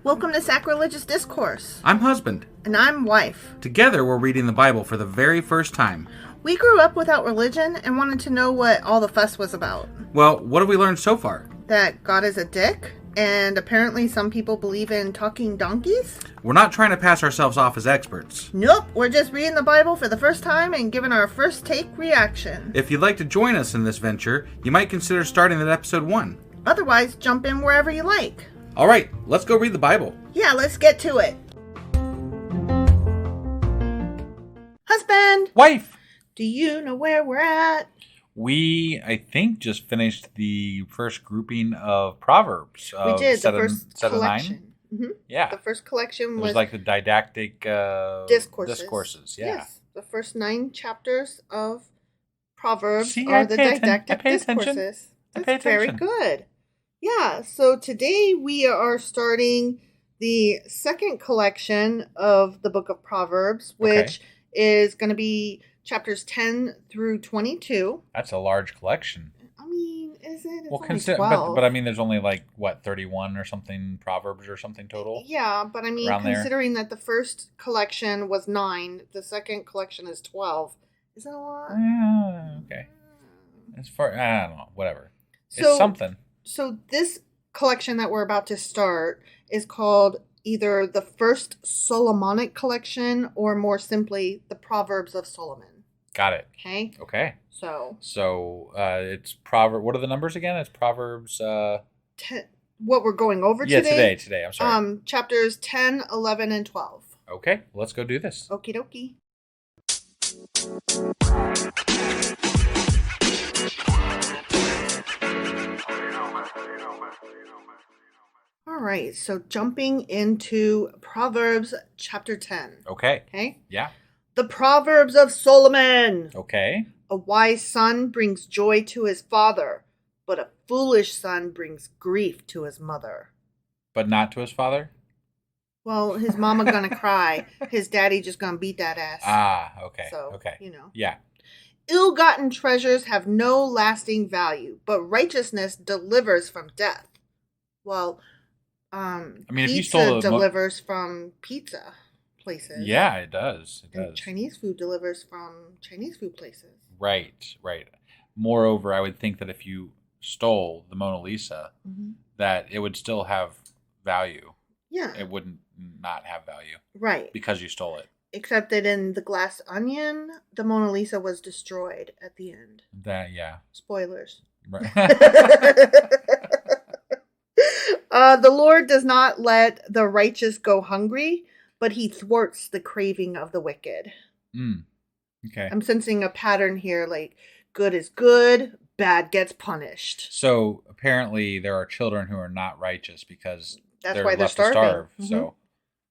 Welcome to Sacrilegious Discourse. I'm husband. And I'm wife. Together, we're reading the Bible for the very first time. We grew up without religion and wanted to know what all the fuss was about. Well, what have we learned so far? That God is a dick, and apparently some people believe in talking donkeys? We're not trying to pass ourselves off as experts. Nope, we're just reading the Bible for the first time and giving our first take reaction. If you'd like to join us in this venture, you might consider starting at episode 1. Otherwise, jump in wherever you like. All right, let's go read the Bible. Yeah, let's get to it. Husband! Wife! Do you know where we're at? We, I think, just finished the first grouping of Proverbs. We did, the first set collection. Of 9? Yeah. The first collection It was like the didactic discourses. Yeah. Yes, the first 9 chapters of Proverbs See, are I the pay didactic discourses. attention. That's very good. Yeah, so today we are starting the second collection of the Book of Proverbs, which is going to be chapters 10 through 22. That's a large collection. I mean, is it? It's Well, only 12. but I mean, there's only 31 or something Proverbs or something total. Yeah, but I mean, considering that the first collection was 9, the second collection is 12. Is that a lot? Okay. As far, I don't know, whatever. So, it's something. So this collection that we're about to start is called either the First Solomonic Collection or more simply the Proverbs of Solomon. Got it. Okay. So it's Proverbs. What are the numbers again? It's Proverbs. What we're going over today. Today. I'm sorry. Chapters 10, 11, and 12. Okay, let's go do this. Okie dokie. All right, so jumping into Proverbs chapter 10. Okay. Yeah. The Proverbs of Solomon. Okay. A wise son brings joy to his father, but a foolish son brings grief to his mother. But not to his father? Well, his mama gonna cry. His daddy just gonna beat that ass. Okay. So, okay. Yeah. Ill-gotten treasures have no lasting value, but righteousness delivers from death. Well, I mean, if you pizza stole delivers from pizza places. Yeah, it does. And Chinese food delivers from Chinese food places. Right. Moreover, I would think that if you stole the Mona Lisa, that it would still have value. Yeah. It wouldn't not have value. Right. Because you stole it. Except that in The Glass Onion, the Mona Lisa was destroyed at the end. Yeah. Spoilers. Right. The Lord does not let the righteous go hungry, but he thwarts the craving of the wicked. Okay. I'm sensing a pattern here, like good is good, bad gets punished. So apparently there are children who are not righteous because that's they're why they're left starving. To starve. So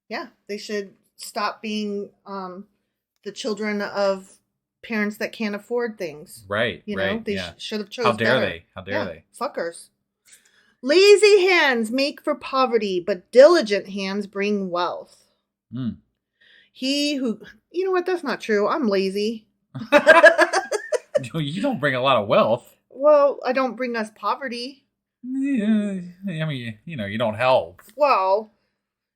yeah, they should stop being the children of parents that can't afford things. Right. They should have chosen. How dare they? Fuckers. Lazy hands make for poverty, but diligent hands bring wealth. He who... You know what? That's not true. I'm lazy. You don't bring a lot of wealth. Well, I don't bring us poverty. Yeah, I mean, you don't help. Well,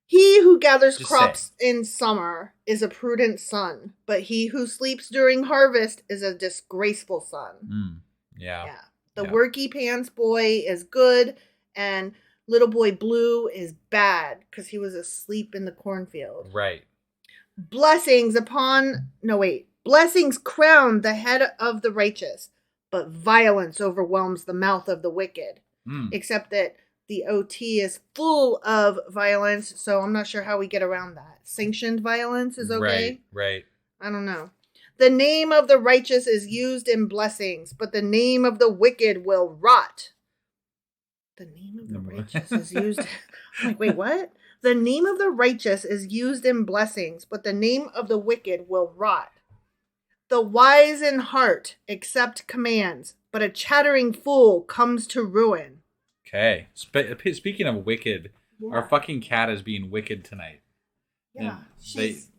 he who gathers crops in summer is a prudent son, but he who sleeps during harvest is a disgraceful son. Yeah. The worky pants boy is good, and little boy blue is bad because he was asleep in the cornfield. Right. Blessings crown the head of the righteous, but violence overwhelms the mouth of the wicked. Except that the OT is full of violence, so I'm not sure how we get around that. Sanctioned violence is okay? Right. I don't know. The name of the righteous is used in blessings, but the name of the wicked will rot. The name of the righteous is used... I'm like, wait, what? The name of the righteous is used in blessings, but the name of the wicked will rot. The wise in heart accept commands, but a chattering fool comes to ruin. Okay. Speaking of wicked, our fucking cat is being wicked tonight. Yeah.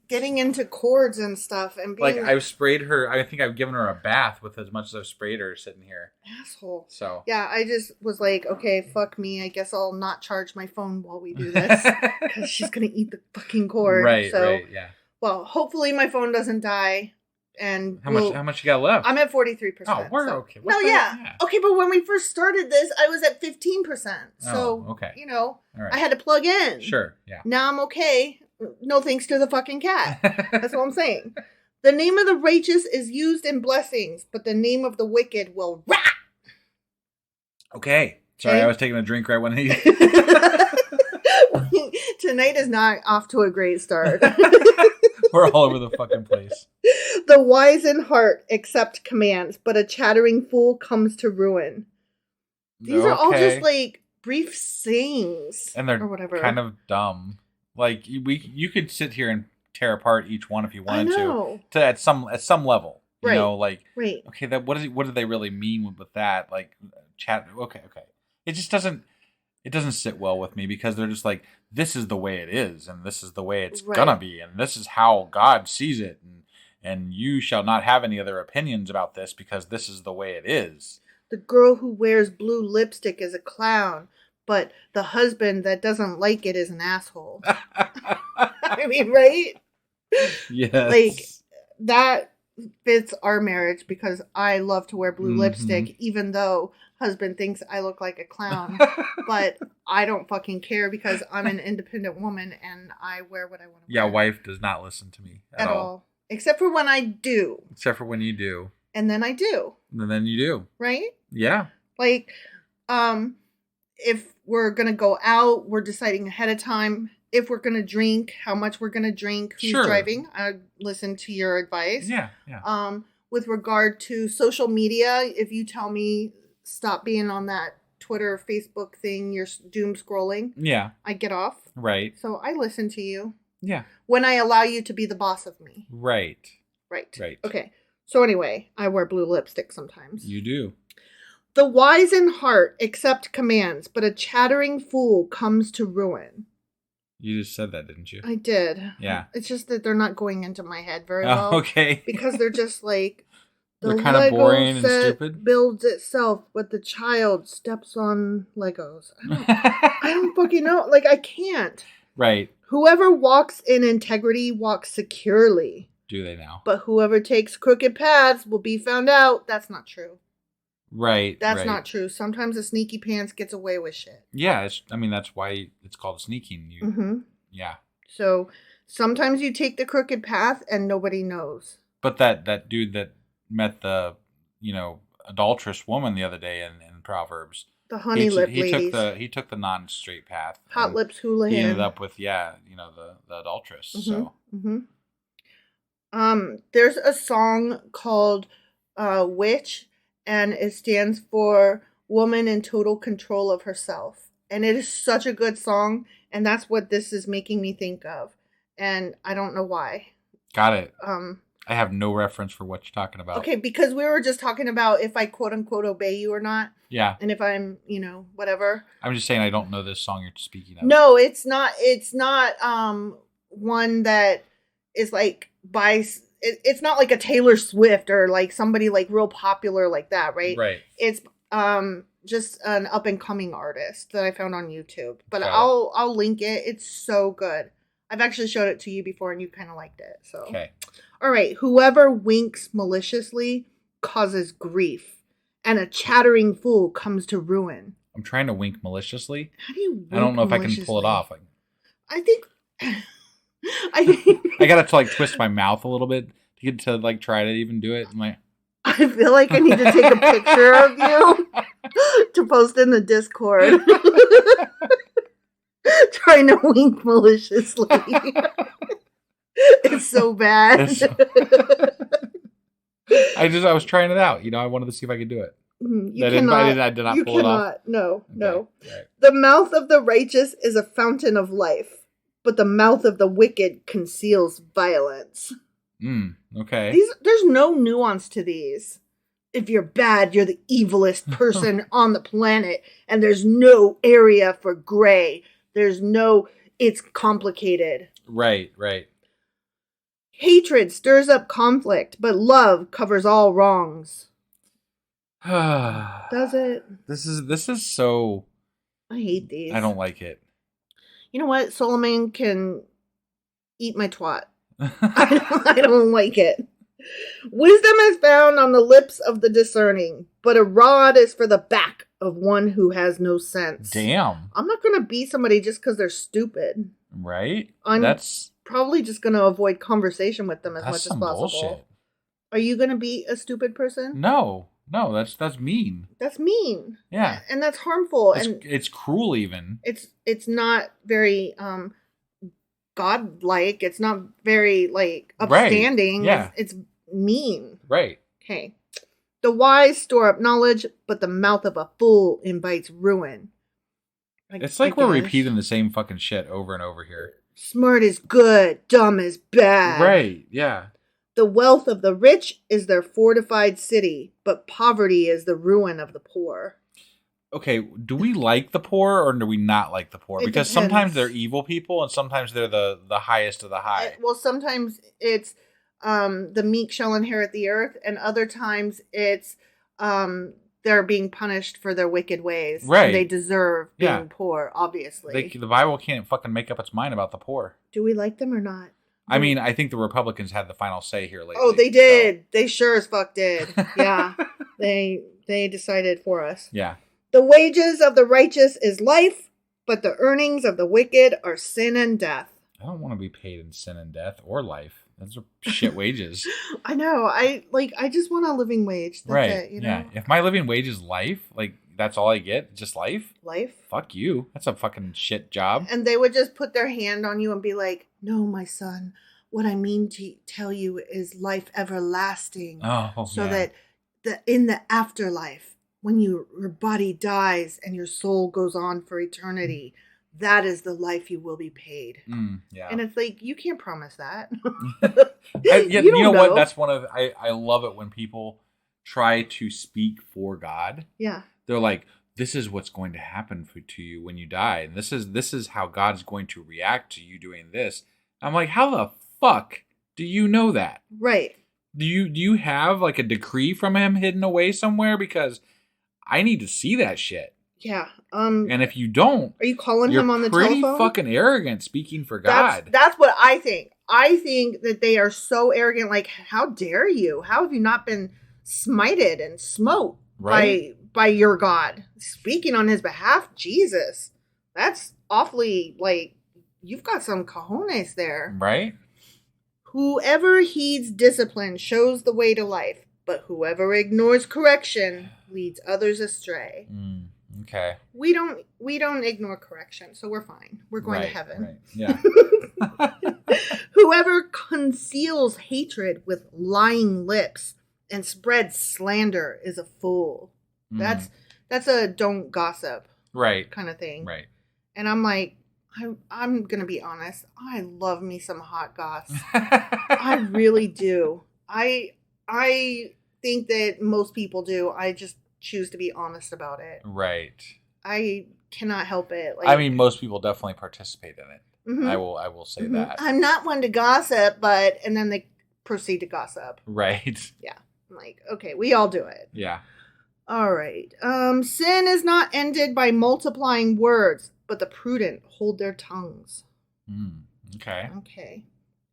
getting into chords and stuff and being like I've sprayed her. I think I've given her a bath with as much as I've sprayed her sitting here. Asshole. So yeah, I just was like, okay, fuck me. I guess I'll not charge my phone while we do this because she's gonna eat the fucking cord. Right, so, right, yeah. Well, hopefully my phone doesn't die. And how much you got left? I'm at 43%. Oh, we're okay. Yeah. Okay, but when we first started this, I was at 15%. So, okay. You know, right. I had to plug in. Sure, yeah. Now I'm okay. No thanks to the fucking cat. That's what I'm saying. The name of the righteous is used in blessings, but the name of the wicked will rot. Okay. Sorry, I was taking a drink right when he... Tonight is not off to a great start. We're all over the fucking place. The wise in heart accept commands, but a chattering fool comes to ruin. These are all just like brief sayings. And they're or whatever. Kind of dumb. Like you could sit here and tear apart each one if you wanted to at some level. You know, like okay, that what do they really mean with that? Like chat okay. It just doesn't sit well with me because they're just like, this is the way it is, and this is the way it's gonna be, and this is how God sees it, and you shall not have any other opinions about this because this is the way it is. The girl who wears blue lipstick is a clown, but the husband that doesn't like it is an asshole. I mean, right? Yes. Like, that fits our marriage because I love to wear blue lipstick, even though husband thinks I look like a clown. But I don't fucking care because I'm an independent woman and I wear what I want to wear. Yeah, wife does not listen to me at all. Except for when I do. Except for when you do. And then I do. And then you do. Right? Yeah. Like, if we're going to go out, we're deciding ahead of time. If we're going to drink, how much we're going to drink, who's driving. I listen to your advice. Yeah. With regard to social media, if you tell me stop being on that Twitter, Facebook thing, you're doom scrolling. Yeah. I get off. Right. So I listen to you. Yeah. When I allow you to be the boss of me. Right. Right. Okay. So anyway, I wear blue lipstick sometimes. You do. The wise in heart accept commands, but a chattering fool comes to ruin. You just said that, didn't you? I did. Yeah. It's just that they're not going into my head very well. Okay. Because they're just like... They're kind of boring and stupid. Builds itself, but the child steps on Legos. I don't fucking know. Like, I can't. Right. Whoever walks in integrity walks securely. Do they now? But whoever takes crooked paths will be found out. That's not true. Right. That's not true. Sometimes a sneaky pants gets away with shit. Yeah. That's why it's called sneaking. Yeah. So sometimes you take the crooked path and nobody knows. But that dude that met the, adulterous woman the other day in Proverbs. The honey lip ladies. He took the non-straight path. Hot lips Houlihan. He ended up with the adulteress. So. There's a song called Witch, and it stands for Woman in Total Control of Herself. And it is such a good song, and that's what this is making me think of. And I don't know why. Got it. I have no reference for what you're talking about. Okay, because we were just talking about if I quote unquote obey you or not. Yeah. And if I'm, whatever. I'm just saying I don't know this song you're speaking of. No, it's not one that is like it's not like a Taylor Swift or like somebody like real popular like that, right? Right. It's just an up and coming artist that I found on YouTube. But I'll link it. It's so good. I've actually showed it to you before and you kind of liked it. So okay. All right. Whoever winks maliciously causes grief, and a chattering fool comes to ruin. I'm trying to wink maliciously. How do you wink I don't know if I can pull it off. I think I gotta twist my mouth a little bit to get to try to even do it. I feel like I need to take a picture of you to post in the Discord. Trying to wink maliciously. It's so bad. I was trying it out. I wanted to see if I could do it. I did not pull it off. No. Right. The mouth of the righteous is a fountain of life, but the mouth of the wicked conceals violence. Okay. There's no nuance to these. If you're bad, you're the evilest person on the planet, and there's no area for gray. It's complicated. Right. Hatred stirs up conflict, but love covers all wrongs. Does it? This is so... I hate these. I don't like it. You know what? Solomon can eat my twat. I don't like it. Wisdom is found on the lips of the discerning, but a rod is for the back of one who has no sense. Damn. I'm not going to beat somebody just because they're stupid. Right? That's probably just going to avoid conversation with them as much as possible. Bullshit. Are you going to beat a stupid person? No, that's mean. That's mean. Yeah. And that's harmful. It's cruel even. It's not very godlike. It's not very like upstanding. Right. Yeah. It's mean. Right. Okay. The wise store up knowledge, but the mouth of a fool invites ruin. It's like we're repeating the same fucking shit over and over here. Smart is good, dumb is bad. Right, yeah. The wealth of the rich is their fortified city, but poverty is the ruin of the poor. Okay, do we like the poor or do we not like the poor? Because sometimes they're evil people and sometimes they're the highest of the high. Well, sometimes it's the meek shall inherit the earth, and other times it's they're being punished for their wicked ways. Right. And they deserve being poor, obviously. The Bible can't fucking make up its mind about the poor. Do we like them or not? I mean, I think the Republicans had the final say here lately. Oh, they did. So. They sure as fuck did. Yeah. they decided for us. Yeah. The wages of the righteous is life, but the earnings of the wicked are sin and death. I don't want to be paid in sin and death or life. Those are shit wages. I know. I just want a living wage. That's right. it, you know? Yeah. If my living wage is life, like that's all I get, just life? Life? Fuck you. That's a fucking shit job. And they would just put their hand on you and be like, "No, my son, what I mean to tell you is life everlasting." Oh, so that in the afterlife, when your body dies and your soul goes on for eternity, that is the life you will be paid. Yeah. And it's like, you can't promise that. You know what? That's one of, I love it when people try to speak for God. Yeah. They're like, this is what's going to happen to you when you die. And this is how God's going to react to you doing this. I'm like, how the fuck do you know that? Right. Do you have like a decree from him hidden away somewhere? Because I need to see that shit. Yeah. And if you don't, are you calling him on the telephone? You're pretty fucking arrogant speaking for God. That's what I think. I think that they are so arrogant. Like, how dare you? How have you not been smited and smote by your God? Speaking on his behalf, Jesus. That's awfully, like, you've got some cojones there. Right? Whoever heeds discipline shows the way to life, but whoever ignores correction leads others astray. Okay. We don't ignore correction, so we're fine. We're going to heaven. Right. Yeah. Whoever conceals hatred with lying lips and spreads slander is a fool. That's a don't gossip. Right. Kind of thing. Right. And I'm like, I'm going to be honest. I love me some hot goss. I really do. I think that most people do. I just choose to be honest about it. Right. I cannot help it. Like, I mean, most people definitely participate in it. Mm-hmm. I will say that. I'm not one to gossip, and then they proceed to gossip. Right. Yeah. I'm like, okay, we all do it. Yeah. All right. Sin is not ended by multiplying words, but the prudent hold their tongues. Okay. Okay.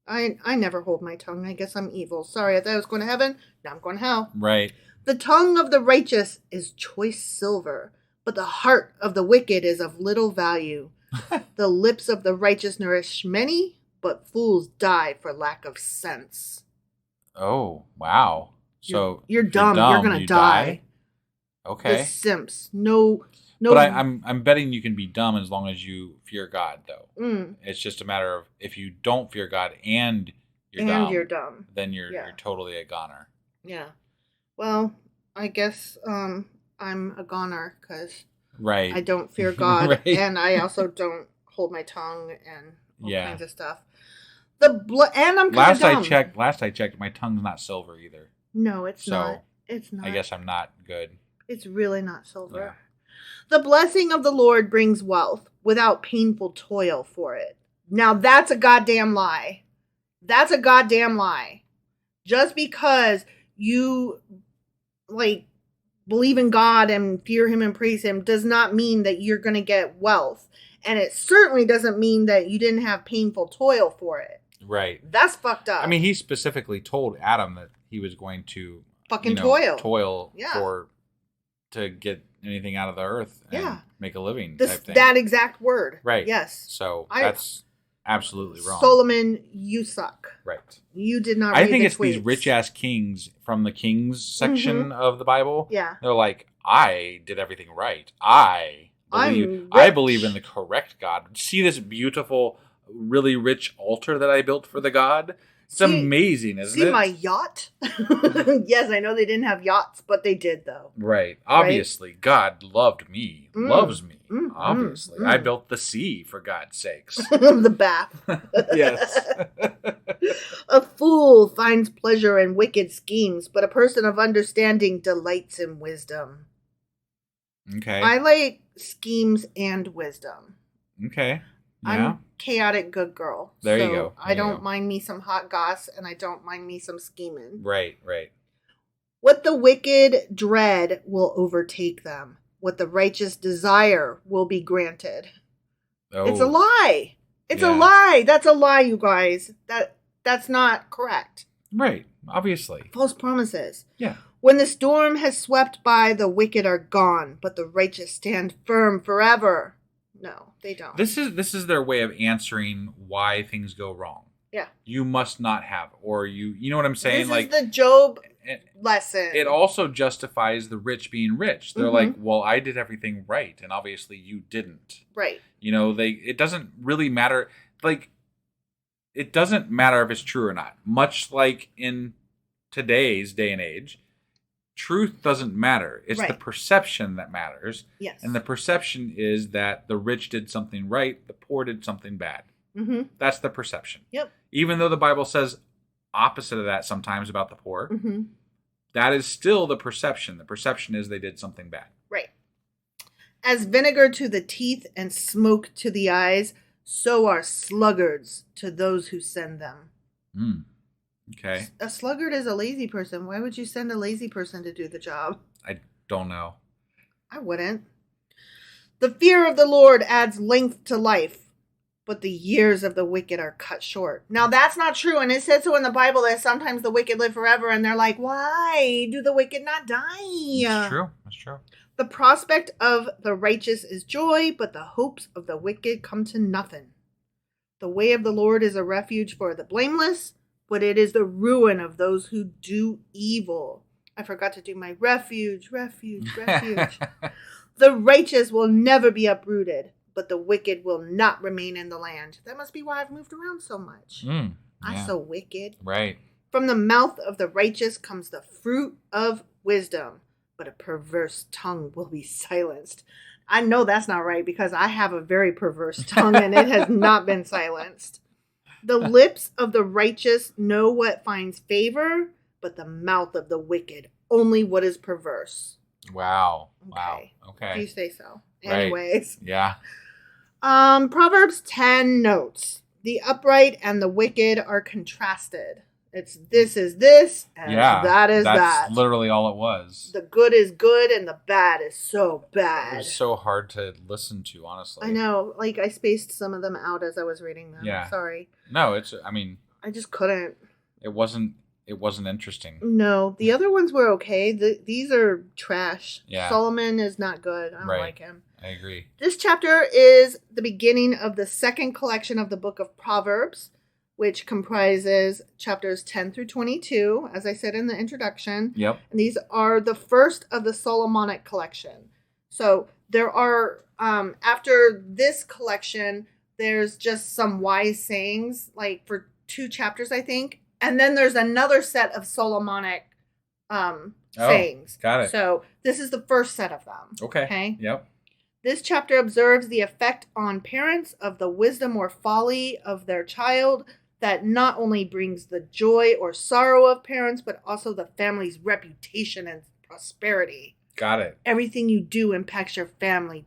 I never hold my tongue. I guess I'm evil. Sorry, I thought I was going to heaven. Now I'm going to hell. Right. The tongue of the righteous is choice silver, but the heart of the wicked is of little value. The lips of the righteous nourish many, but fools die for lack of sense. Oh, wow. So you're dumb. You're going to die. Okay. The simps. No. But I'm betting you can be dumb as long as you fear God, though. It's just a matter of if you don't fear God and you're dumb, then you're totally a goner. Yeah. Well, I guess I'm a goner because I don't fear God, right. And I also don't hold my tongue and all kinds of stuff. And I'm kind of dumb. Last I checked, my tongue's not silver either. No, it's not. It's not. I guess I'm not good. It's really not silver. Yeah. The blessing of the Lord brings wealth without painful toil for it. Now that's a goddamn lie. That's a goddamn lie. Just because you, like, believe in God and fear him and praise him does not mean that you're going to get wealth. And it certainly doesn't mean that you didn't have painful toil for it. Right. That's fucked up. I mean, he specifically told Adam that he was going to fucking toil to get anything out of the earth and make a living type thing. That exact word. Right. Yes. So that's absolutely wrong. Solomon, you suck. Right. You did not I think it's these rich-ass kings from the Kings section of the Bible. Yeah. They're like, I did everything right. I believe in the correct God. See this beautiful, really rich altar that I built for the God? It's amazing, isn't it? See my yacht? Yes, I know they didn't have yachts, but they did, though. Right. Obviously, God loved me, loves me. Obviously. I built the sea, for God's sakes. The bath. Yes. A fool finds pleasure in wicked schemes, but a person of understanding delights in wisdom. Okay. I like schemes and wisdom. Okay. Yeah. I'm chaotic good girl. There you go. I don't mind me some hot goss, and I don't mind me some scheming. Right. What the wicked dread will overtake them. What the righteous desire will be granted. Oh. It's a lie. It's a lie. That's a lie, you guys. That's not correct. Right. Obviously. False promises. Yeah. When the storm has swept by, the wicked are gone, but the righteous stand firm forever. No, they don't. This is their way of answering why things go wrong. Yeah. You must not have, or you know what I'm saying? This is the Job lesson. It also justifies the rich being rich. They're like, well, I did everything right, and obviously you didn't. Right. You know, it doesn't really matter. Like, it doesn't matter if it's true or not. Much like in today's day and age, truth doesn't matter. It's the perception that matters. Yes. And the perception is that the rich did something right, the poor did something bad. Mm-hmm. That's the perception. Yep. Even though the Bible says opposite of that sometimes about the poor, that is still the perception. The perception is they did something bad. Right. As vinegar to the teeth and smoke to the eyes, so are sluggards to those who send them. Okay. A sluggard is a lazy person. Why would you send a lazy person to do the job? I don't know. I wouldn't. The fear of the Lord adds length to life, but the years of the wicked are cut short. Now, that's not true. And it says so in the Bible that sometimes the wicked live forever. And they're like, why do the wicked not die? That's true. That's true. The prospect of the righteous is joy, but the hopes of the wicked come to nothing. The way of the Lord is a refuge for the blameless, but it is the ruin of those who do evil. I forgot to do my refuge. The righteous will never be uprooted, but the wicked will not remain in the land. That must be why I've moved around so much. I'm so wicked. Right. From the mouth of the righteous comes the fruit of wisdom, but a perverse tongue will be silenced. I know that's not right because I have a very perverse tongue and it has not been silenced. The lips of the righteous know what finds favor, but the mouth of the wicked only what is perverse. Wow. Okay. Wow. Okay. You say so. Right. Anyways. Yeah. Proverbs 10 notes. The upright and the wicked are contrasted. It's this is this and that is that. That's literally all it was. The good is good and the bad is so bad. It was so hard to listen to, honestly. I know. Like, I spaced some of them out as I was reading them. Yeah. Sorry. No, I just couldn't. It wasn't interesting. No. The other ones were okay. These are trash. Yeah. Solomon is not good. I don't like him. I agree. This chapter is the beginning of the second collection of the Book of Proverbs, which comprises chapters 10 through 22, as I said in the introduction. Yep. And these are the first of the Solomonic collection. So there are, after this collection, there's just some wise sayings, like for 2 chapters, I think. And then there's another set of Solomonic sayings. Got it. So this is the first set of them. Okay. Yep. This chapter observes the effect on parents of the wisdom or folly of their child that not only brings the joy or sorrow of parents, but also the family's reputation and prosperity. Got it. Everything you do impacts your family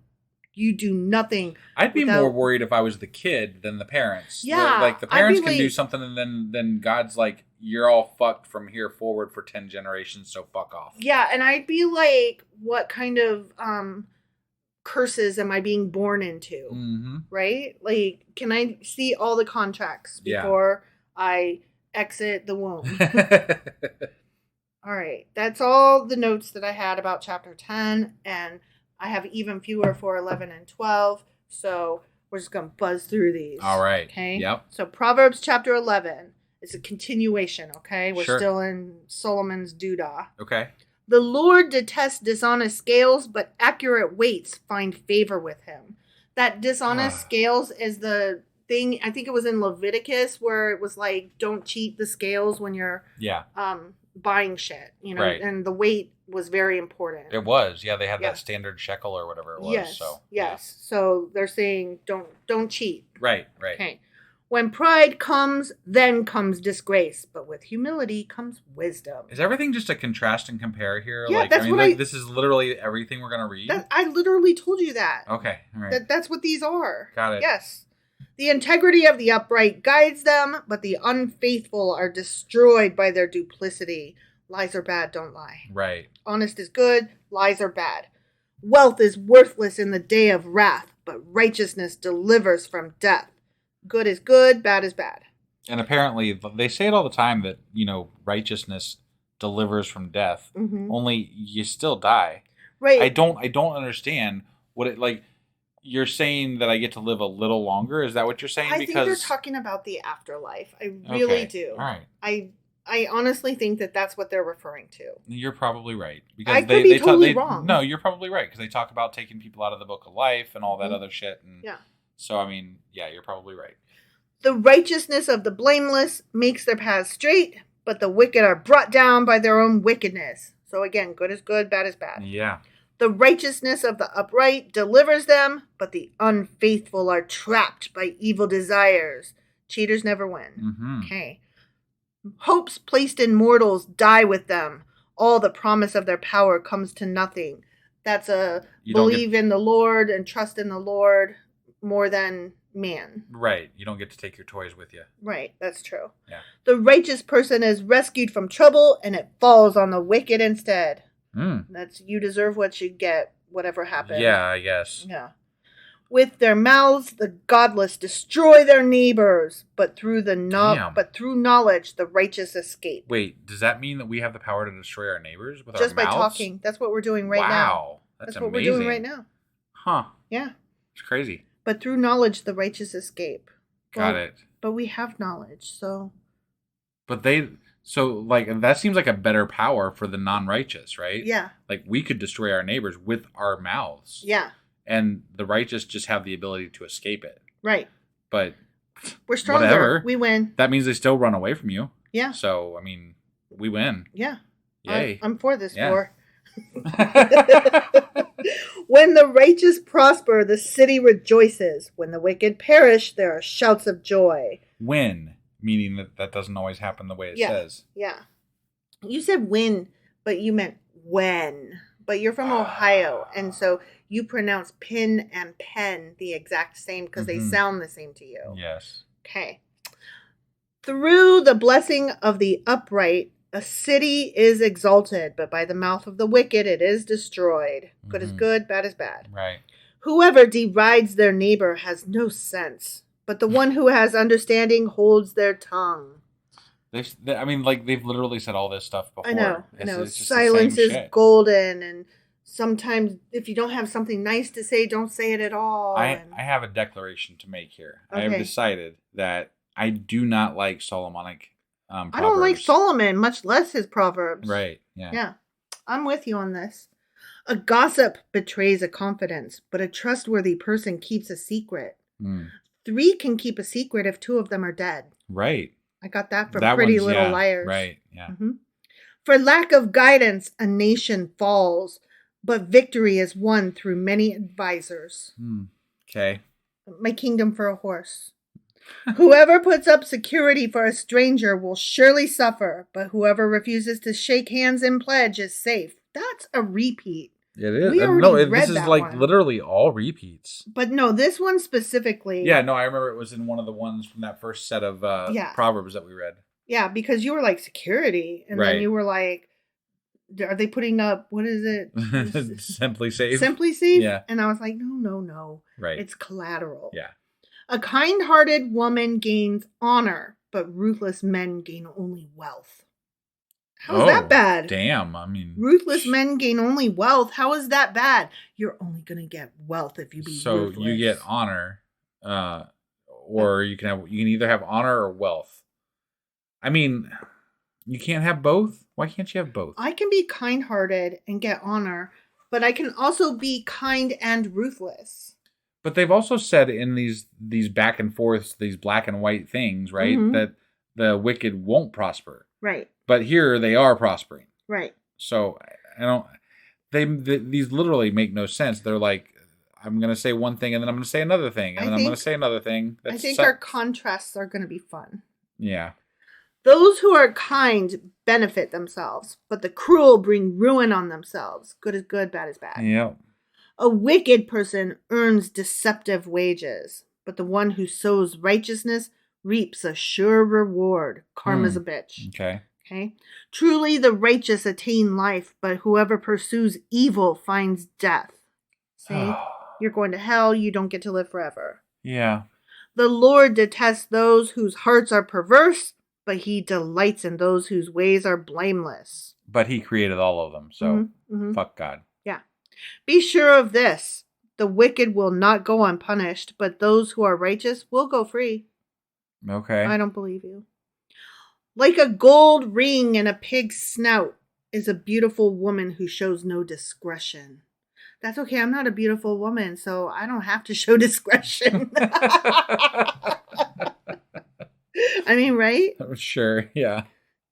You do nothing. I'd be more worried if I was the kid than the parents. Yeah. Like the parents can do something and then God's like, you're all fucked from here forward for 10 generations, so fuck off. Yeah, and I'd be like, what kind of curses am I being born into? Mm-hmm. Right? Like, can I see all the contracts before I exit the womb? All right. That's all the notes that I had about chapter 10, and I have even fewer for 11 and 12, so we're just going to buzz through these. All right. Okay? Yep. So Proverbs chapter 11 is a continuation, okay? We're still in Solomon's doodah. Okay. The Lord detests dishonest scales, but accurate weights find favor with him. That dishonest scales is the thing, I think it was in Leviticus, where it was like, don't cheat the scales when you're buying shit, you know, and the weight was very important. It was, they had that standard shekel or whatever it was. Yes. So they're saying don't cheat. Right. Okay. When pride comes, then comes disgrace, but with humility comes wisdom. Is everything just a contrast and compare here? Yeah, that's what this is literally everything we're going to read? I literally told you that. Okay, all right. That's what these are. Got it. Yes. The integrity of the upright guides them, but the unfaithful are destroyed by their duplicity. Lies are bad, don't lie. Right. Honest is good, lies are bad. Wealth is worthless in the day of wrath, but righteousness delivers from death. Good is good, bad is bad. And apparently, they say it all the time that, righteousness delivers from death. Mm-hmm. Only you still die. Right. I don't understand what it like. You're saying that I get to live a little longer? Is that what you're saying? I think they're talking about the afterlife. I really do. All right. I honestly think that that's what they're referring to. You're probably right. Because I could be totally wrong. No, you're probably right. Because they talk about taking people out of the book of life and all that other shit. And so, you're probably right. The righteousness of the blameless makes their paths straight, but the wicked are brought down by their own wickedness. So again, good is good, bad is bad. Yeah. The righteousness of the upright delivers them, but the unfaithful are trapped by evil desires. Cheaters never win. Mm-hmm. Okay. Hopes placed in mortals die with them. All the promise of their power comes to nothing. That's believe in the Lord and trust in the Lord more than man. Right. You don't get to take your toys with you. Right. That's true. Yeah. The righteous person is rescued from trouble, and it falls on the wicked instead. That's you deserve what you get, whatever happened. Yeah, I guess. Yeah. With their mouths, the godless destroy their neighbors, but through knowledge, the righteous escape. Wait, does that mean that we have the power to destroy our neighbors with just our mouths? By talking? That's what we're doing right now. Wow, that's amazing. What we're doing right now. Huh? Yeah. It's crazy. But through knowledge, the righteous escape. Got it. But we have knowledge, so. But that seems like a better power for the non-righteous, right? Yeah. Like we could destroy our neighbors with our mouths. Yeah. And the righteous just have the ability to escape it. Right. But we're stronger. Whatever. We win. That means they still run away from you. Yeah. So, we win. Yeah. Yay. I'm for this war. When the righteous prosper, the city rejoices. When the wicked perish, there are shouts of joy. When, meaning that doesn't always happen the way it says. Yeah. You said when, but you meant when. But you're from Ohio, and so you pronounce pin and pen the exact same because they sound the same to you. Yes. Okay. Through the blessing of the upright, a city is exalted, but by the mouth of the wicked it is destroyed. Good is good, bad is bad. Right. Whoever derides their neighbor has no sense, but the one who has understanding holds their tongue. They've literally said all this stuff before. I know. Silence is golden, and sometimes if you don't have something nice to say, don't say it at all. I have a declaration to make here. Okay. I have decided that I do not like Solomonic Proverbs. I don't like Solomon, much less his Proverbs. Right, yeah. Yeah, I'm with you on this. A gossip betrays a confidence, but a trustworthy person keeps a secret. 3 can keep a secret if 2 of them are dead. Right. I got that from Pretty Little Liars. Right, yeah. Mm-hmm. For lack of guidance, a nation falls, but victory is won through many advisors. Okay. My kingdom for a horse. Whoever puts up security for a stranger will surely suffer, but whoever refuses to shake hands in pledge is safe. That's a repeat. It is. We already read this is that like one. literally all repeats. But no, this one specifically. Yeah, no, I remember it was in one of the ones from that first set of Proverbs that we read. Yeah, because you were like security, and then you were like, are they putting up, what is it? Simply Safe. Simply Safe? Yeah. And I was like, no. Right. It's collateral. Yeah. A kind-hearted woman gains honor, but ruthless men gain only wealth. How is that bad? Damn, I mean... Ruthless men gain only wealth. How is that bad? You're only going to get wealth if you be ruthless. So you get honor, or you can either have honor or wealth. I mean, you can't have both? Why can't you have both? I can be kind-hearted and get honor, but I can also be kind and ruthless. But they've also said in these back and forths, these black and white things, right? Mm-hmm. That the wicked won't prosper. Right. But here they are prospering. Right. So I don't. These literally make no sense. They're like, I'm going to say one thing and then I'm going to say another thing and then I'm going to say another thing. I think our contrasts are going to be fun. Yeah. Those who are kind benefit themselves, but the cruel bring ruin on themselves. Good is good, bad is bad. Yeah. A wicked person earns deceptive wages, but the one who sows righteousness reaps a sure reward. Karma's a bitch. Okay. Truly the righteous attain life, but whoever pursues evil finds death. See? You're going to hell, you don't get to live forever. Yeah. The Lord detests those whose hearts are perverse, but he delights in those whose ways are blameless. But he created all of them, so fuck God. Yeah. Be sure of this. The wicked will not go unpunished, but those who are righteous will go free. Okay. I don't believe you. Like a gold ring in a pig's snout is a beautiful woman who shows no discretion. That's okay. I'm not a beautiful woman, so I don't have to show discretion. I mean, right? Sure, yeah.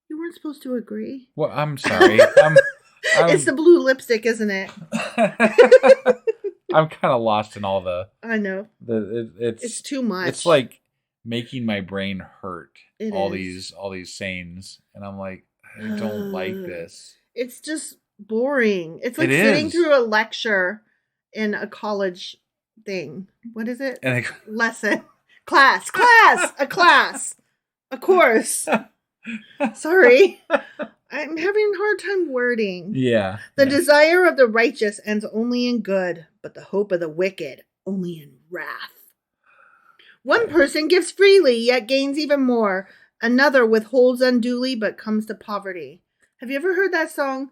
You weren't supposed to agree. Well, I'm sorry. It's the blue lipstick, isn't it? I'm kind of lost in all the... I know. It's too much. It's like making my brain hurt. It all is. these sayings, and I'm like, I don't like this. It's just boring. It's like sitting through a lecture in a college thing. What is it? Lesson. Class. A course. Sorry. I'm having a hard time wording. Yeah. The desire of the righteous ends only in good, but the hope of the wicked only in wrath. One person gives freely, yet gains even more. Another withholds unduly, but comes to poverty. Have you ever heard that song?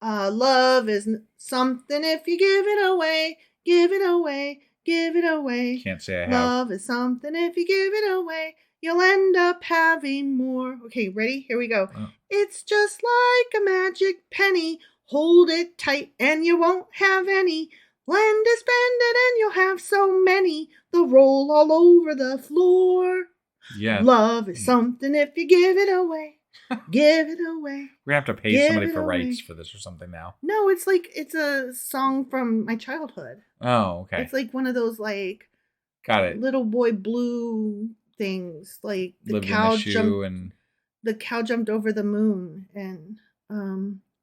Love is something if you give it away, give it away, give it away. Can't say I have. Love is something if you give it away, you'll end up having more. Okay, ready? Here we go. Oh. It's just like a magic penny. Hold it tight and you won't have any. Lend to spend it and you'll have so many. They'll roll all over the floor. Yeah. Love is something if you give it away. Give it away. We're going to have to pay somebody for rights for this or something now. No, it's a song from my childhood. Oh, okay. It's like one of those like got it. Little Boy Blue things. Like the cow jumped over the moon and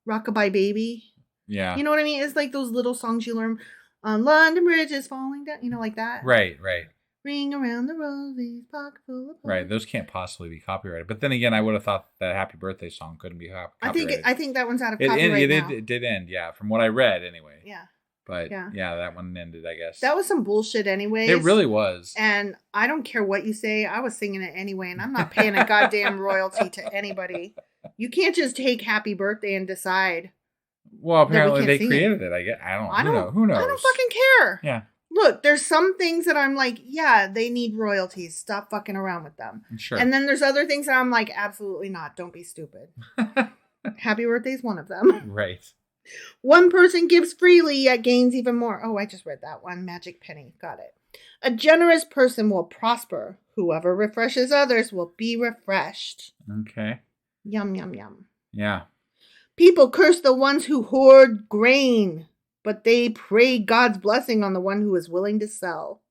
Rockabye Baby. Yeah. You know what I mean? It's like those little songs you learn. London Bridge is falling down. You know, like that. Right. Ring around the roses, pocket full of... Right, those can't possibly be copyrighted. But then again, I would have thought that Happy Birthday song couldn't be copyrighted. I think that one's out of copyright now. It did end, yeah, from what I read anyway. Yeah. But yeah, that one ended, I guess. That was some bullshit anyways. It really was. And I don't care what you say. I was singing it anyway, and I'm not paying a goddamn royalty to anybody. You can't just take Happy Birthday and decide. Well, apparently they created it. I guess. I don't know. Who knows? I don't fucking care. Yeah. Look, there's some things that I'm like, yeah, they need royalties. Stop fucking around with them. Sure. And then there's other things that I'm like, absolutely not. Don't be stupid. Happy Birthday is one of them. Right. One person gives freely, yet gains even more. Oh, I just read that one. Magic penny. Got it. A generous person will prosper. Whoever refreshes others will be refreshed. Okay. Yum, yum, yum. Yeah. People curse the ones who hoard grain, but they pray God's blessing on the one who is willing to sell.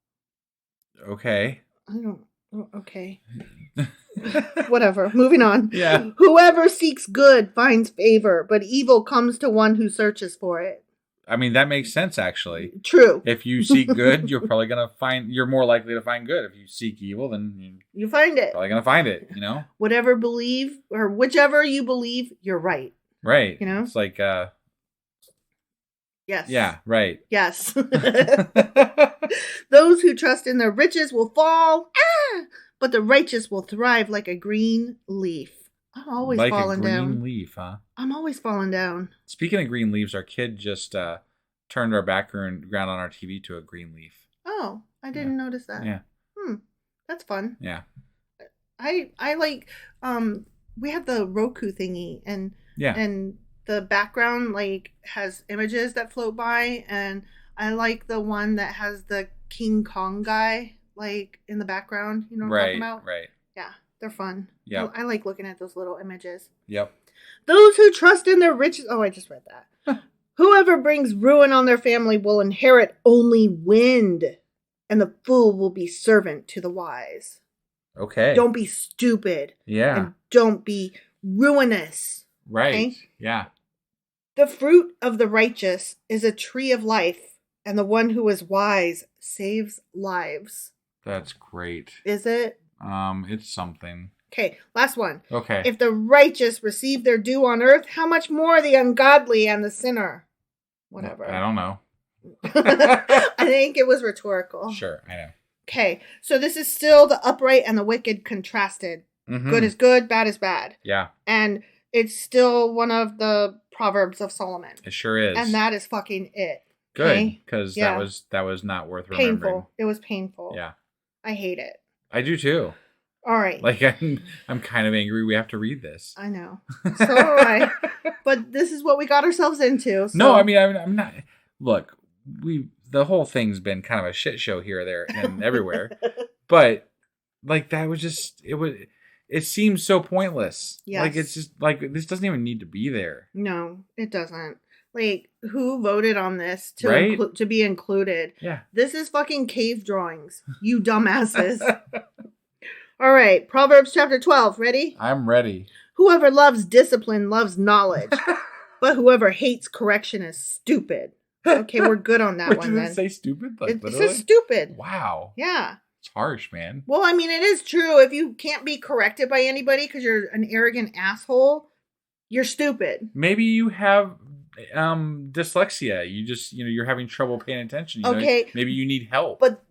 Okay. Okay. Whatever. Moving on. Yeah. Whoever seeks good finds favor, but evil comes to one who searches for it. I mean, that makes sense, actually. True. If you seek good, you're more likely to find good. If you seek evil, then you find it. Probably going to find it, Whichever you believe, you're right. Right. It's like, yes. Yeah, right. Yes. Those who trust in their riches will fall, but the righteous will thrive like a green leaf. I'm always falling down. Like a green leaf, huh? I'm always falling down. Speaking of green leaves, our kid just turned our background on our TV to a green leaf. Oh, I didn't notice that. Yeah. That's fun. Yeah. I like we have the Roku thingy and the background like has images that float by, and I like the one that has the King Kong guy like in the background. You know what I'm talking about? Right. Yeah. They're fun. Yeah. I like looking at those little images. Yep. Those who trust in their riches. Oh, I just read that. Whoever brings ruin on their family will inherit only wind, and the fool will be servant to the wise. Okay. Don't be stupid. Yeah. And don't be ruinous. Right. Okay? Yeah. The fruit of the righteous is a tree of life, and the one who is wise saves lives. That's great. Is it? It's something. Okay, last one. Okay. If the righteous receive their due on earth, how much more the ungodly and the sinner? Whatever. I don't know. I think it was rhetorical. Sure, I know. Okay, so this is still the upright and the wicked contrasted. Mm-hmm. Good is good, bad is bad. Yeah. And it's still one of the Proverbs of Solomon. It sure is. And that is fucking it. Good, because that was not worth remembering. Painful. It was painful. Yeah. I hate it. I do too. All right. Like I'm kind of angry we have to read this. I know. So all right. But this is what we got ourselves into. So. No, I mean I'm not. Look, the whole thing's been kind of a shit show here, there, and everywhere. But like that was just it seems so pointless. Yes. Like it's just like this doesn't even need to be there. No, it doesn't. Like, who voted on this to be included? Yeah. This is fucking cave drawings, you dumbasses. All right, Proverbs chapter 12. Ready? I'm ready. Whoever loves discipline loves knowledge, but whoever hates correction is stupid. Okay, we're good on that one did then. It say stupid? Like, it says stupid. Wow. Yeah. It's harsh, man. Well, I mean, it is true. If you can't be corrected by anybody because you're an arrogant asshole, you're stupid. Maybe you have dyslexia. You just you're having trouble paying attention. Okay. Maybe you need help. But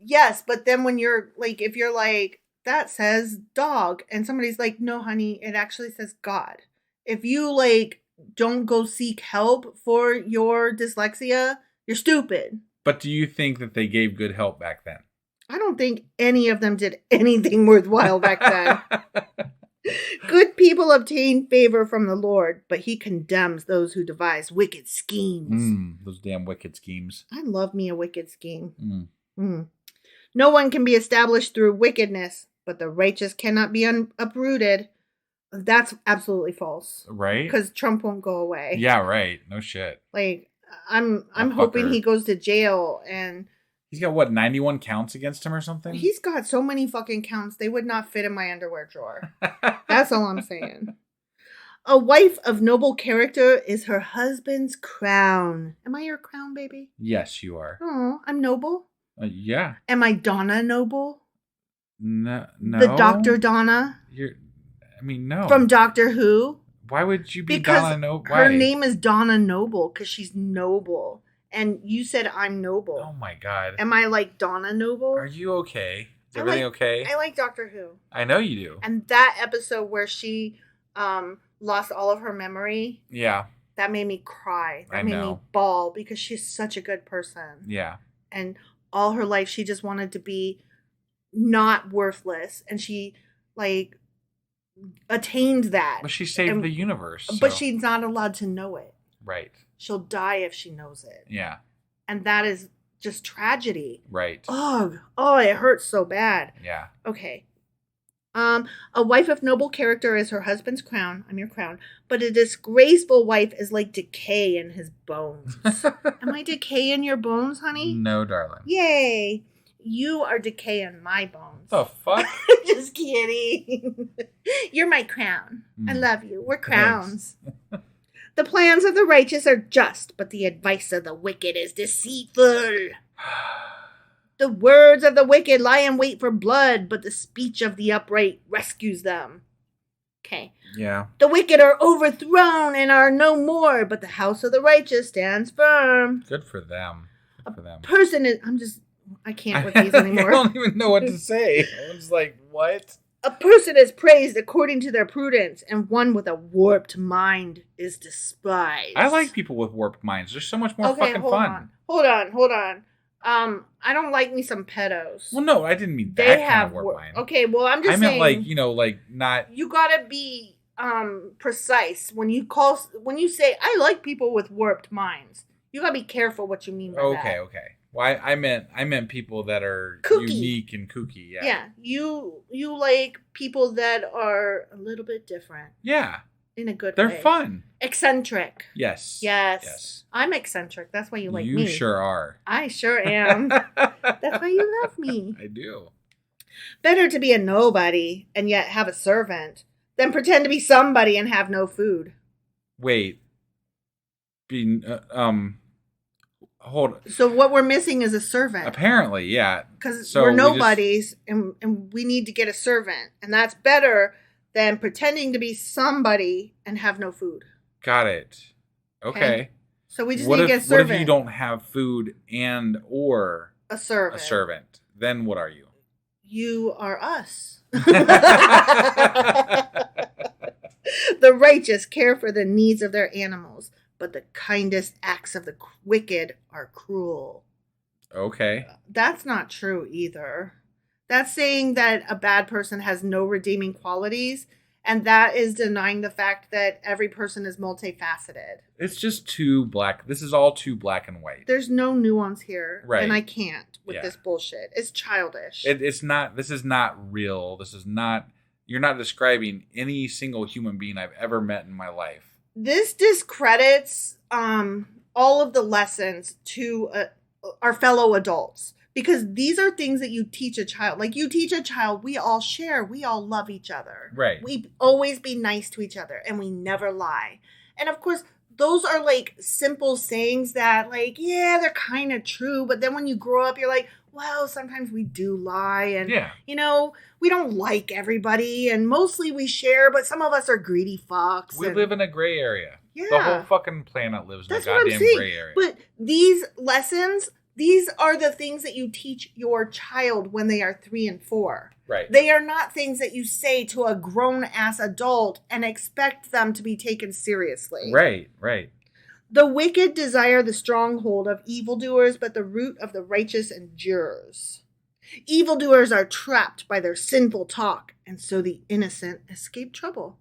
then when you're like, if you're like, that says dog, and somebody's like, no honey, it actually says God. If you like don't go seek help for your dyslexia, you're stupid. But do you think that they gave good help back then? I don't think any of them did anything worthwhile back then. Good people obtain favor from the Lord, but he condemns those who devise wicked schemes. Those damn wicked schemes. I love me a wicked scheme. No one can be established through wickedness, but the righteous cannot be uprooted. That's absolutely false. Right? Because Trump won't go away. Yeah, right. No shit. Like, I'm hoping he goes to jail and... He's got, what, 91 counts against him or something? He's got so many fucking counts, they would not fit in my underwear drawer. That's all I'm saying. A wife of noble character is her husband's crown. Am I your crown, baby? Yes, you are. Oh, I'm noble? Yeah. Am I Donna Noble? No. The Dr. Donna? No. From Doctor Who? Why would you be Donna Noble? Her name is Donna Noble because she's noble. And you said I'm noble. Oh my God. Am I like Donna Noble? Are you okay? Is everything okay? I like Doctor Who. I know you do. And that episode where she lost all of her memory. Yeah. That made me cry. That made me bawl because she's such a good person. Yeah. And all her life she just wanted to be not worthless. And she like attained that. But she saved the universe. But she's not allowed to know it. Right. She'll die if she knows it. Yeah. And that is just tragedy. Right. Oh, it hurts so bad. Yeah. Okay. A wife of noble character is her husband's crown. I'm your crown. But a disgraceful wife is like decay in his bones. Am I decay in your bones, honey? No, darling. Yay. You are decay in my bones. The fuck? Just kidding. You're my crown. I love you. We're crowns. The plans of the righteous are just, but the advice of the wicked is deceitful. The words of the wicked lie in wait for blood, but the speech of the upright rescues them. Okay. Yeah. The wicked are overthrown and are no more, but the house of the righteous stands firm. Good for them. Person is... I can't with these anymore. I don't even know what to say. I was like, what? A person is praised according to their prudence, and one with a warped mind is despised. I like people with warped minds. They're so much more fucking fun. Hold on. I don't like me some pedos. Well, no, I didn't mean that kind of warped mind. Okay, well, I'm just saying. I meant like, not... You gotta be precise when you say, I like people with warped minds. You gotta be careful what you mean by that. Okay. Well, I meant people that are kooky. Unique and kooky. Yeah. Yeah. You like people that are a little bit different. Yeah. In a good way. They're fun. Eccentric. Yes. I'm eccentric. That's why you like me. You sure are. I sure am. That's why you love me. I do. Better to be a nobody and yet have a servant than pretend to be somebody and have no food. Wait. Hold. So what we're missing is a servant. Apparently, yeah. Because we're nobodies and we need to get a servant. And that's better than pretending to be somebody and have no food. Got it. Okay. So we just need to get a servant. What if you don't have food and or a servant? A servant. Then what are you? You are us. The righteous care for the needs of their animals, but the kindest acts of the wicked are cruel. Okay. That's not true either. That's saying that a bad person has no redeeming qualities, and that is denying the fact that every person is multifaceted. It's just too black. This is all too black and white. There's no nuance here. Right. And I can't with this bullshit. It's childish. It's not, this is not real. This is not, you're not describing any single human being I've ever met in my life. This discredits all of the lessons to our fellow adults. Because these are things that you teach a child. Like you teach a child, we all share. We all love each other. Right. We always be nice to each other. And we never lie. And of course, those are like simple sayings that like, yeah, they're kind of true. But then when you grow up, you're like, well, sometimes we do lie. And, you know, we don't like everybody. And mostly we share. But some of us are greedy fucks. We live in a gray area. Yeah. The whole fucking planet lives in a goddamn gray area. But these lessons... These are the things that you teach your child when they are 3 and 4. Right. They are not things that you say to a grown-ass adult and expect them to be taken seriously. Right. The wicked desire the stronghold of evildoers, but the root of the righteous endures. Evildoers are trapped by their sinful talk, and so the innocent escape trouble.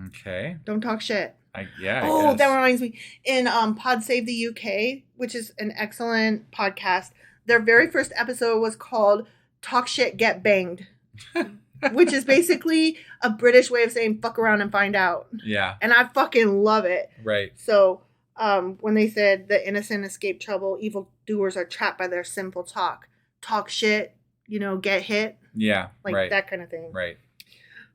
Okay. Don't talk shit. I guess. That reminds me. In Pod Save the UK, which is an excellent podcast, their very first episode was called Talk Shit, Get Banged. Which is basically a British way of saying fuck around and find out. Yeah. And I fucking love it. Right. So when they said the innocent escape trouble, evildoers are trapped by their sinful talk. Talk shit, get hit. Yeah. Like that kind of thing. Right.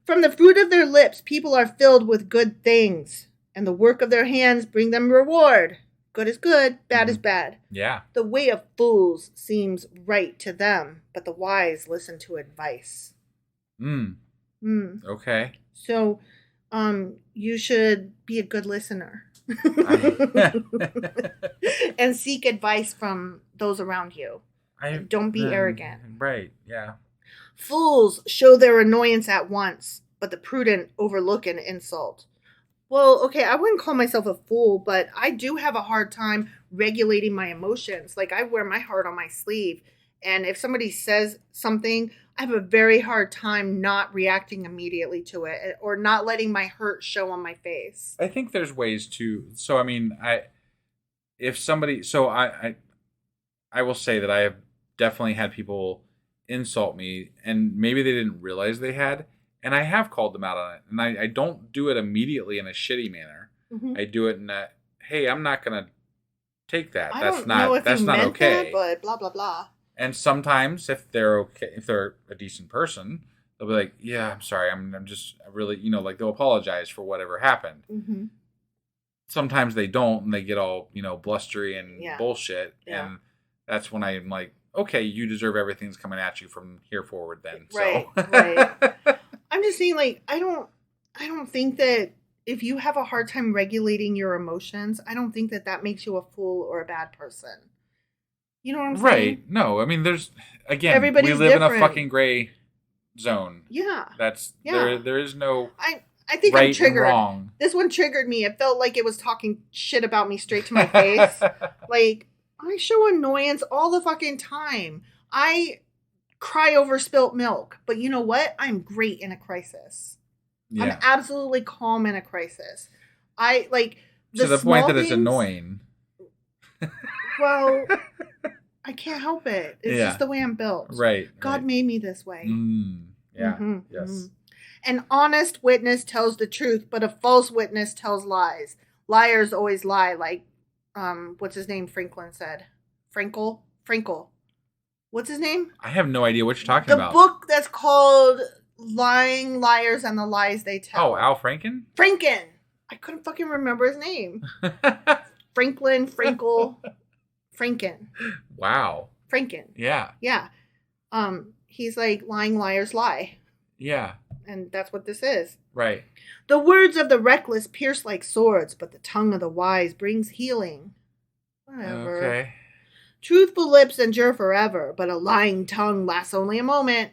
From the fruit of their lips, people are filled with good things. And the work of their hands bring them reward. Good is good, bad is bad. Yeah. The way of fools seems right to them, but the wise listen to advice. Okay. So, you should be a good listener. And seek advice from those around you. Don't be arrogant. Right, yeah. Fools show their annoyance at once, but the prudent overlook an insult. Well, okay, I wouldn't call myself a fool, but I do have a hard time regulating my emotions. Like, I wear my heart on my sleeve. And if somebody says something, I have a very hard time not reacting immediately to it or not letting my hurt show on my face. I think there's ways to... So, I mean, I will say that I have definitely had people insult me, and maybe they didn't realize they had. And I have called them out on it. And I don't do it immediately in a shitty manner. Mm-hmm. I do it in a, hey, I'm not going to take that. That's not okay. That, but blah, blah, blah. And sometimes if they're okay, if they're a decent person, they'll be like, yeah, I'm sorry. I'm just really, like they'll apologize for whatever happened. Mm-hmm. sometimes they don't, and they get all, blustery and bullshit. Yeah. And that's when I'm like, okay, you deserve everything that's coming at you from here forward then. Right, So. right. I'm just saying, like, I don't think that if you have a hard time regulating your emotions, I don't think that makes you a fool or a bad person. You know what I'm saying? Right. No, I mean, again, everybody's we live different. in a fucking gray zone. Yeah. There is no I think right I'm triggered. And wrong. This one triggered me. It felt like it was talking shit about me straight to my face. Like, I show annoyance all the fucking time. I cry over spilt milk. But you know what? I'm great in a crisis. Yeah. I'm absolutely calm in a crisis. I like to the point that it's annoying. Well, I can't help it. It's just the way I'm built. Right. God made me this way. Yeah. Mm-hmm, yes. Mm-hmm. An honest witness tells the truth, but a false witness tells lies. Liars always lie, like, what's his name? Franklin said. Frankel. What's his name? I have no idea what you're talking about. The book that's called Lying Liars and the Lies They Tell. Oh, Al Franken? Franken. I couldn't fucking remember his name. Frankel. Franken. Wow. Franken. Yeah. Yeah. He's like, lying liars lie. Yeah. And that's what this is. Right. The words of the reckless pierce like swords, but the tongue of the wise brings healing. Whatever. Okay. Truthful lips endure forever, but a lying tongue lasts only a moment.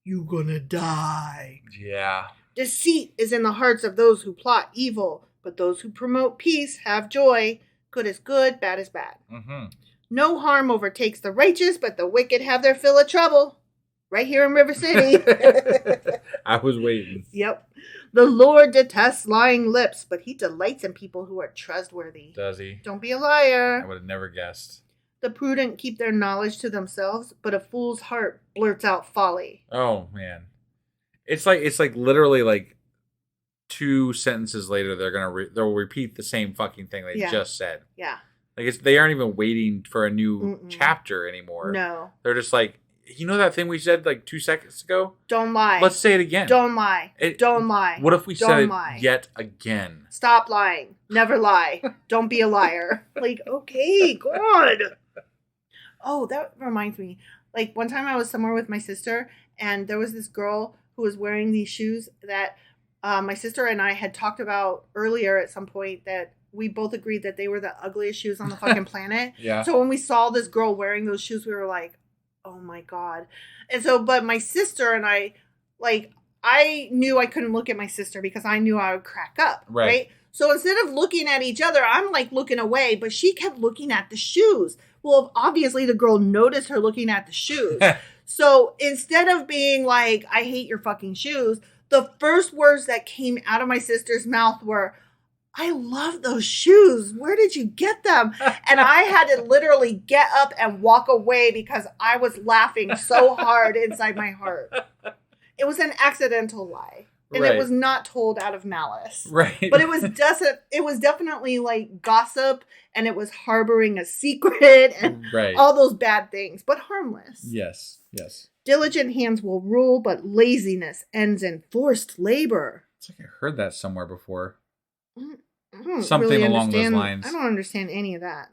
You gonna die. Yeah. Deceit is in the hearts of those who plot evil, but those who promote peace have joy. Good is good, bad is bad. Mm-hmm. No harm overtakes the righteous, but the wicked have their fill of trouble. Right here in River City. I was waiting. Yep. The Lord detests lying lips, but he delights in people who are trustworthy. Does he? Don't be a liar. I would have never guessed. The prudent keep their knowledge to themselves, but a fool's heart blurts out folly. Oh, man. It's like literally like 2 sentences later, they'll repeat the same fucking thing they just said. Yeah. Like they aren't even waiting for a new chapter anymore. No. They're just like, you know that thing we said like 2 seconds ago? Don't lie. Let's say it again. Don't lie. Don't lie. What if we said it yet again? Stop lying. Never lie. Don't be a liar. Like, okay, God. Oh, that reminds me. Like one time I was somewhere with my sister and there was this girl who was wearing these shoes that my sister and I had talked about earlier at some point that we both agreed that they were the ugliest shoes on the fucking planet. Yeah. So when we saw this girl wearing those shoes, we were like, oh my God. And so, but my sister and I knew I couldn't look at my sister because I knew I would crack up. Right. So instead of looking at each other, I'm like looking away, but she kept looking at the shoes. Well, obviously the girl noticed her looking at the shoes. So instead of being like, I hate your fucking shoes, the first words that came out of my sister's mouth were, I love those shoes. Where did you get them? And I had to literally get up and walk away because I was laughing so hard inside my heart. It was an accidental lie. And it was not told out of malice. Right. But it was definitely like gossip and it was harboring a secret and all those bad things, but harmless. Yes. Yes. Diligent hands will rule, but laziness ends in forced labor. It's like I heard that somewhere before. Something really along those lines. I don't understand any of that.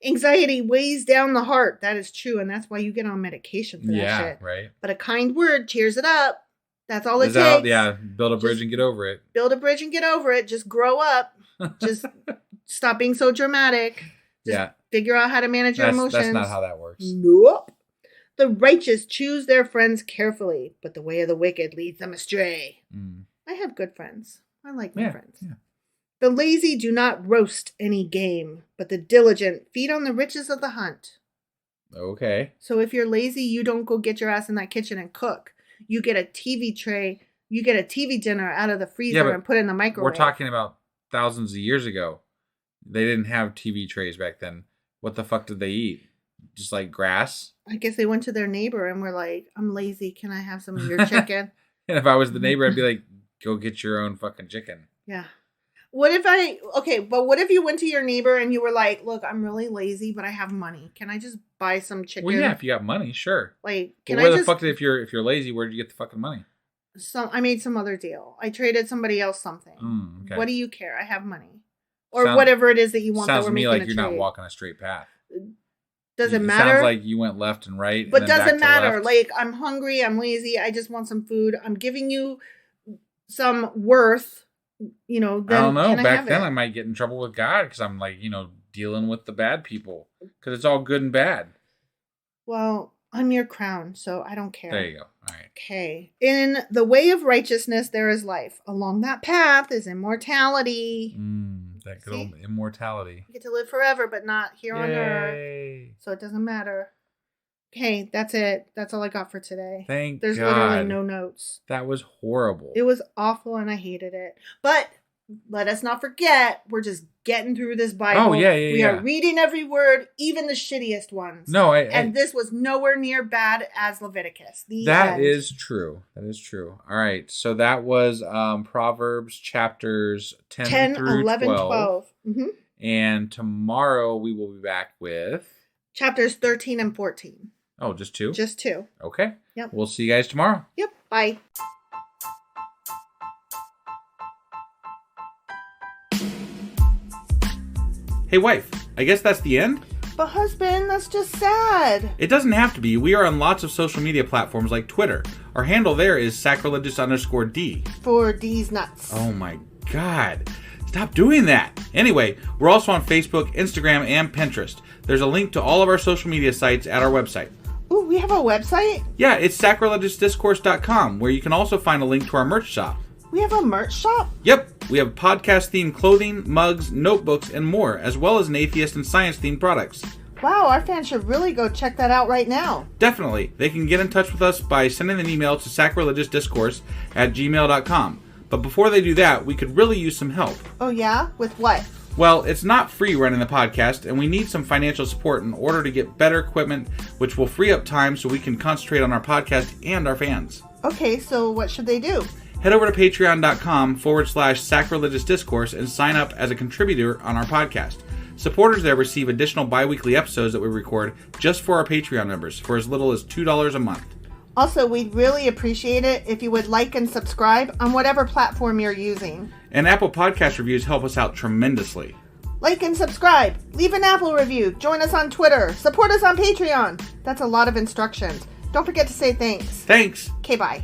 Anxiety weighs down the heart. That is true. And that's why you get on medication for that shit. Yeah, right. But a kind word cheers it up. That's all it takes. Build a bridge and get over it. Build a bridge and get over it. Just grow up. Just stop being so dramatic. Just figure out how to manage your emotions. That's not how that works. Nope. The righteous choose their friends carefully, but the way of the wicked leads them astray. I have good friends. I like my friends. Yeah. The lazy do not roast any game, but the diligent feed on the riches of the hunt. Okay. So if you're lazy, you don't go get your ass in that kitchen and cook. You get a TV tray, you get a TV dinner out of the freezer and put it in the microwave. We're talking about thousands of years ago. They didn't have TV trays back then. What the fuck did they eat? Just like grass? I guess they went to their neighbor and were like, I'm lazy. Can I have some of your chicken? And if I was the neighbor, I'd be like, go get your own fucking chicken. Yeah. What if you went to your neighbor and you were like, look, I'm really lazy, but I have money. Can I just buy some chicken? Well, yeah, if you got money, sure. Like, if you're lazy, where did you get the fucking money? I made some other deal. I traded somebody else something. Okay. What do you care? I have money. or whatever it is that you want. Sounds that we're to me making like you're not walking a straight path. Doesn't matter. Sounds like you went left and right. But doesn't matter. Like, I'm hungry. I'm lazy. I just want some food. I'm giving you some worth. You know, then I don't know. Back then, I might get in trouble with God because I'm like, dealing with the bad people because it's all good and bad. Well, I'm your crown, so I don't care. There you go. All right. Okay. In the way of righteousness, there is life. Along that path is immortality. That good old immortality. You get to live forever, but not here on earth. So it doesn't matter. Okay, that's it. That's all I got for today. There's literally no notes. That was horrible. It was awful and I hated it. But let us not forget, we're just getting through this Bible. Oh, yeah. We are reading every word, even the shittiest ones. No, and this was nowhere near bad as Leviticus. That is true. All right. So that was Proverbs chapters 10 through 11, 12. Mm-hmm. And tomorrow we will be back with chapters 13 and 14. Oh, just 2? Just 2. Okay. Yep. We'll see you guys tomorrow. Yep. Bye. Hey, wife, I guess that's the end? But husband, that's just sad. It doesn't have to be. We are on lots of social media platforms like Twitter. Our handle there is sacrilegious_D. For D's nuts. Oh my God. Stop doing that. Anyway, we're also on Facebook, Instagram, and Pinterest. There's a link to all of our social media sites at our website. Ooh, we have a website? Yeah, it's sacrilegiousdiscourse.com, where you can also find a link to our merch shop. We have a merch shop? Yep. We have podcast-themed clothing, mugs, notebooks, and more, as well as an atheist and science-themed products. Wow, our fans should really go check that out right now. Definitely. They can get in touch with us by sending an email to sacrilegiousdiscourse@gmail.com. But before they do that, we could really use some help. Oh yeah? With what? Well, it's not free running the podcast, and we need some financial support in order to get better equipment, which will free up time so we can concentrate on our podcast and our fans. Okay, so what should they do? Head over to patreon.com/sacrilegiousdiscourse and sign up as a contributor on our podcast. Supporters there receive additional bi-weekly episodes that we record just for our Patreon members for as little as $2 a month. Also, we'd really appreciate it if you would like and subscribe on whatever platform you're using. And Apple Podcast reviews help us out tremendously. Like and subscribe. Leave an Apple review. Join us on Twitter. Support us on Patreon. That's a lot of instructions. Don't forget to say thanks. Thanks. Okay, bye.